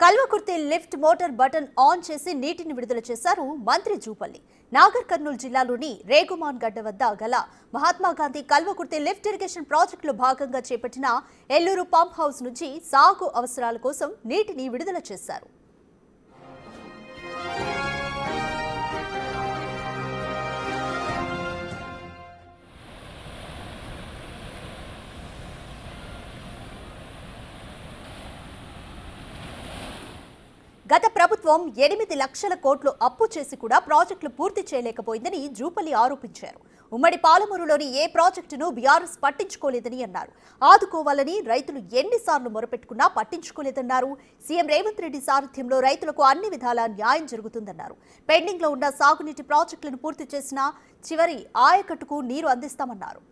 Kalwakurthy lift motor button on చేసి నీటిని విడుదల చేశారు మంత్రి జూపల్లి. నాగర్ కర్నూలు జిల్లాలోని రేగుమాన్ గడ్డ వద్ద గల మహాత్మాగాంధీ కల్వకుర్తి లిఫ్ట్ ఇరిగేషన్ ప్రాజెక్టులో భాగంగా చేపట్టిన ఎల్లూరు పంప్ హౌస్ నుంచి సాగు అవసరాల కోసం నీటిని విడుదల చేశారు. గత ప్రభుత్వం 8 లక్షల కోట్లు అప్పు చేసి కూడా ప్రాజెక్టులు పూర్తి చేయలేకపోయిందని జూపల్లి ఆరోపించారు. ఉమ్మడి పాలమూరులోని ఏ ప్రాజెక్టును బీఆర్ఎస్ పట్టించుకోలేదని అన్నారు. ఆదుకోవాలని రైతులు ఎన్నిసార్లు మొరపెట్టుకున్నా పట్టించుకోలేదన్నారు. సీఎం రేవంత్ రెడ్డి సారథ్యంలో రైతులకు అన్ని విధాలా న్యాయం జరుగుతుందన్నారు. పెండింగ్ లో ఉన్న సాగునీటి ప్రాజెక్టులను పూర్తి చేసిన చివరి ఆయకట్టుకు నీరు అందిస్తామన్నారు.